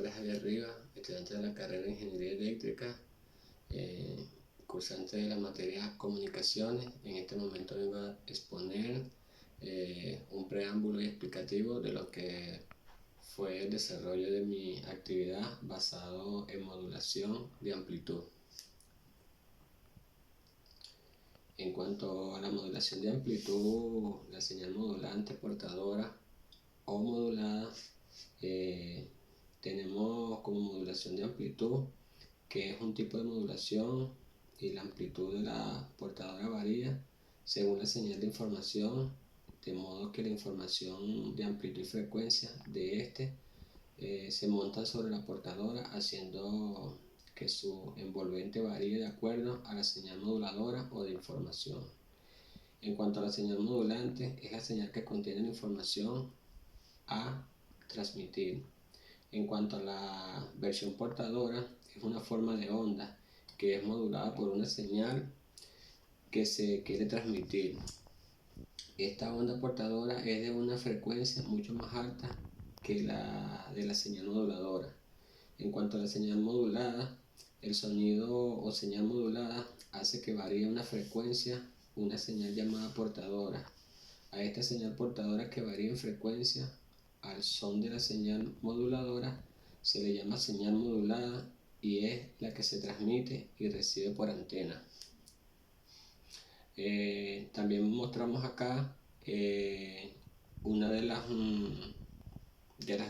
nombre es Javier Rivas, estudiante de la carrera de Ingeniería Eléctrica, cursante de la materia Comunicaciones. En este momento vengo a exponer un preámbulo y explicativo de lo que fue el desarrollo de mi actividad basado en modulación de amplitud. En cuanto a la modulación de amplitud, la señal modulante, portadora o modulada, tenemos como modulación de amplitud, que es un tipo de modulación y la amplitud de la portadora varía según la señal de información, de modo que la información de amplitud y frecuencia de se monta sobre la portadora, haciendo que su envolvente varíe de acuerdo a la señal moduladora o de información. En cuanto a la señal modulante, es la señal que contiene la información a transmitir. En cuanto a la versión portadora, es una forma de onda que es modulada por una señal que se quiere transmitir. Esta onda portadora es de una frecuencia mucho más alta que la de la señal moduladora. En cuanto a la señal modulada, el sonido o señal modulada hace que varíe una frecuencia una señal llamada portadora. A esta señal portadora que varía en frecuencia al son de la señal moduladora se le llama señal modulada y es la que se transmite y recibe por antena. También mostramos acá una de las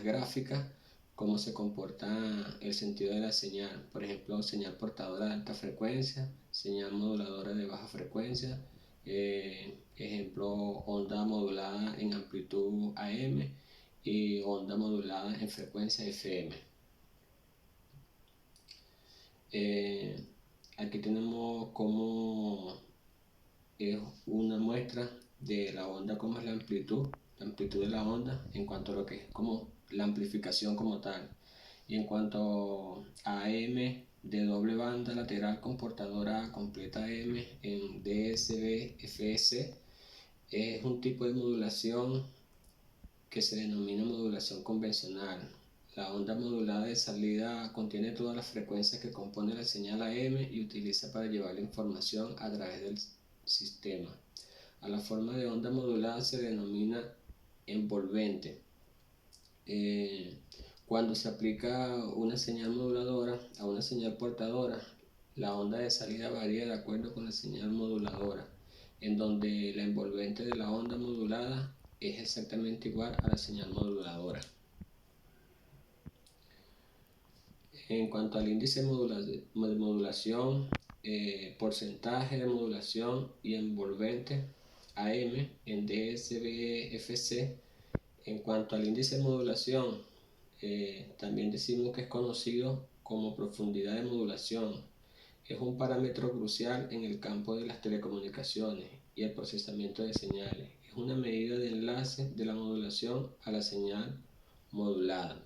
gráficas, cómo se comporta el sentido de la señal. Por ejemplo, señal portadora de alta frecuencia, señal moduladora de baja frecuencia, ejemplo, onda modulada en amplitud AM y onda modulada en frecuencia FM. Aquí tenemos como es una muestra de la onda, como es la amplitud de la onda en cuanto a lo que es como la amplificación como tal. Y en cuanto a AM de doble banda lateral con portadora completa M en DSB-FS, es un tipo de modulación que se denomina modulación convencional. La onda modulada de salida contiene todas las frecuencias que compone la señal AM y utiliza para llevar la información a través del sistema. A la forma de onda modulada se denomina envolvente. Cuando se aplica una señal moduladora a una señal portadora, la onda de salida varía de acuerdo con la señal moduladora, en donde la envolvente de la onda modulada es exactamente igual a la señal moduladora. En cuanto al índice de modulación, porcentaje de modulación y envolvente AM en DSB-FC, en cuanto al índice de modulación, también decimos que es conocido como profundidad de modulación. Es un parámetro crucial en el campo de las telecomunicaciones y el procesamiento de señales. Es una medida de enlace de la modulación a la señal modulada,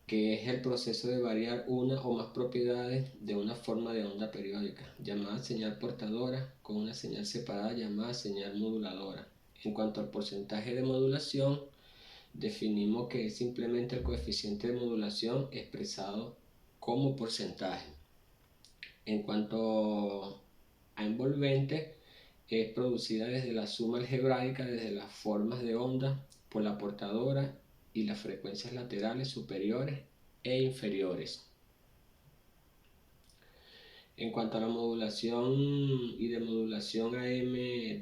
que es el proceso de variar una o más propiedades de una forma de onda periódica, llamada señal portadora, con una señal separada llamada señal moduladora. En cuanto al porcentaje de modulación, definimos que es simplemente el coeficiente de modulación expresado como porcentaje. En cuanto a envolvente, es producida desde la suma algebraica desde las formas de onda por la portadora y las frecuencias laterales superiores e inferiores. En cuanto a la modulación y demodulación AM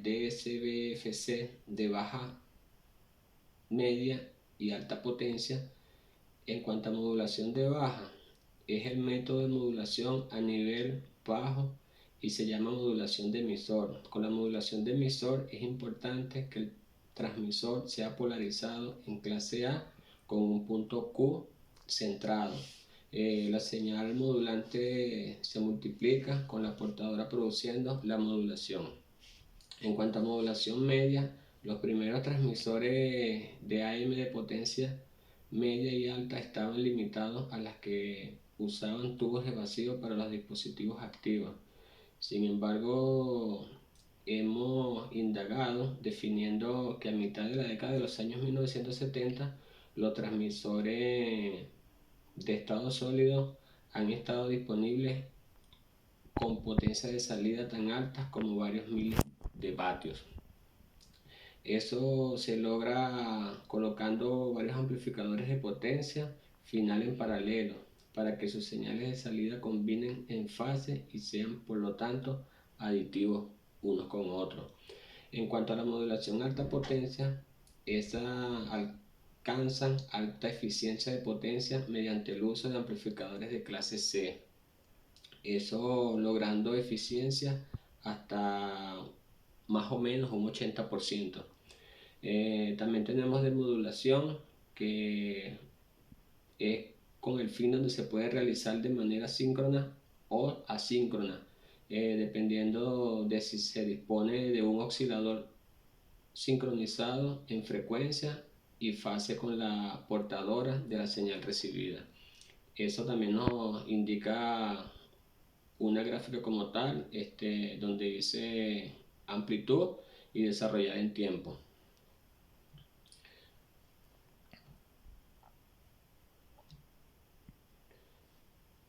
DSB-FC de baja, media y alta potencia, en cuanto a modulación de baja, es el método de modulación a nivel bajo y se llama modulación de emisor. Con la modulación de emisor es importante que el transmisor sea polarizado en clase A con un punto Q centrado. La señal modulante se multiplica con la portadora produciendo la modulación. En cuanto a modulación media, los primeros transmisores de AM de potencia media y alta estaban limitados a las que usaban tubos de vacío para los dispositivos activos. Sin embargo, hemos indagado definiendo que a mitad de la década de los años 1970 los transmisores de estado sólido han estado disponibles con potencia de salida tan altas como varios miles de vatios. Eso se logra colocando varios amplificadores de potencia final en paralelo para que sus señales de salida combinen en fase y sean por lo tanto aditivos unos con otros. En cuanto a la modulación alta potencia, esa alcanzan alta eficiencia de potencia mediante el uso de amplificadores de clase C. Eso logrando eficiencia hasta más o menos un 80%. También tenemos de modulación, que es con el fin donde se puede realizar de manera síncrona o asíncrona, dependiendo de si se dispone de un oscilador sincronizado en frecuencia y fase con la portadora de la señal recibida. Eso también nos indica una gráfica como tal, donde dice amplitud y desarrollada en tiempo.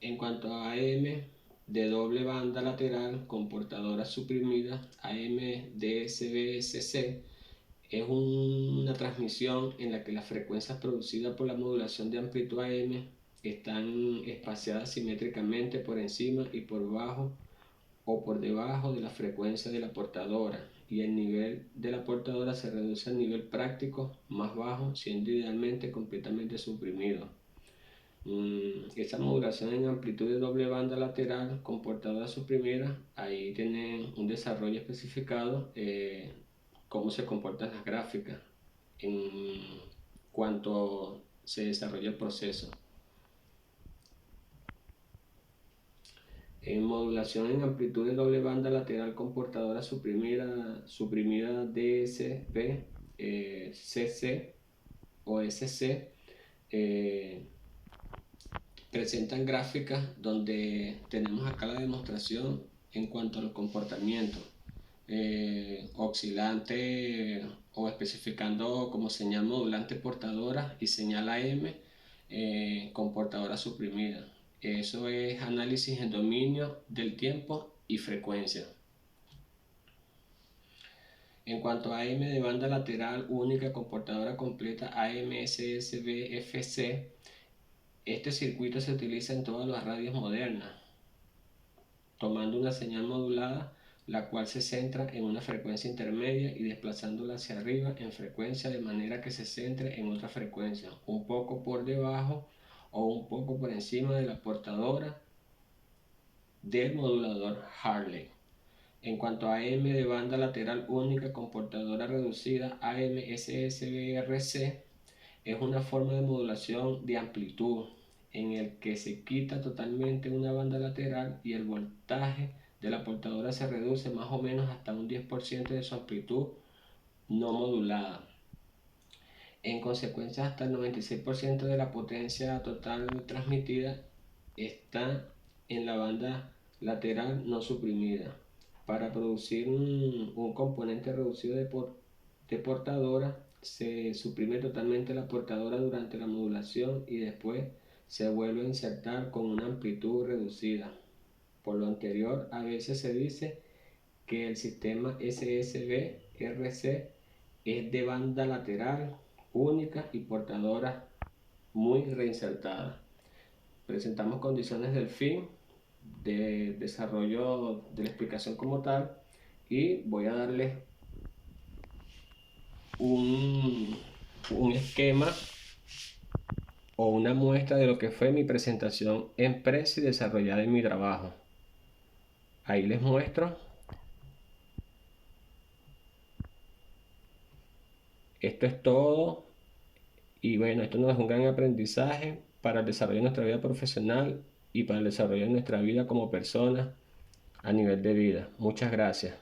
En cuanto a AM de doble banda lateral con portadora suprimida, AM-DSB-SC, es una transmisión en la que las frecuencias producidas por la modulación de amplitud AM están espaciadas simétricamente por encima y por bajo o por debajo de la frecuencia de la portadora, y el nivel de la portadora se reduce al nivel práctico más bajo, siendo idealmente completamente suprimido. Esta modulación en amplitud de doble banda lateral con portadora suprimida, ahí tienen un desarrollo especificado, cómo se comportan las gráficas en cuanto se desarrolla el proceso. En modulación en amplitud de doble banda lateral con portadora suprimida DSB, CC o SC, presentan gráficas donde tenemos acá la demostración en cuanto al comportamiento oscilante o especificando como señal modulante portadora y señal AM con portadora suprimida. Eso es análisis en dominio del tiempo y frecuencia. En cuanto a AM de banda lateral única con portadora completa AM-SSB-FC, este circuito se utiliza en todas las radios modernas, tomando una señal modulada, la cual se centra en una frecuencia intermedia y desplazándola hacia arriba en frecuencia de manera que se centre en otra frecuencia, un poco por debajo o un poco por encima de la portadora del modulador Hartley. En cuanto a AM de banda lateral única con portadora reducida AM-SSB-RC, es una forma de modulación de amplitud en el que se quita totalmente una banda lateral y el voltaje de la portadora se reduce más o menos hasta un 10% de su amplitud no modulada. En consecuencia, hasta el 96% de la potencia total transmitida está en la banda lateral no suprimida. Para producir un componente reducido de portadora, se suprime totalmente la portadora durante la modulación y después se vuelve a insertar con una amplitud reducida. Por lo anterior, a veces se dice que el sistema SSB-RC es de banda lateral única y portadora muy reinsertada. Presentamos condiciones del fin de desarrollo de la explicación como tal, y voy a darles un esquema o una muestra de lo que fue mi presentación en Prezi desarrollada en mi trabajo. Ahí les muestro. Esto es todo, y bueno, esto nos es un gran aprendizaje para el desarrollo de nuestra vida profesional y para el desarrollo de nuestra vida como personas a nivel de vida. Muchas gracias.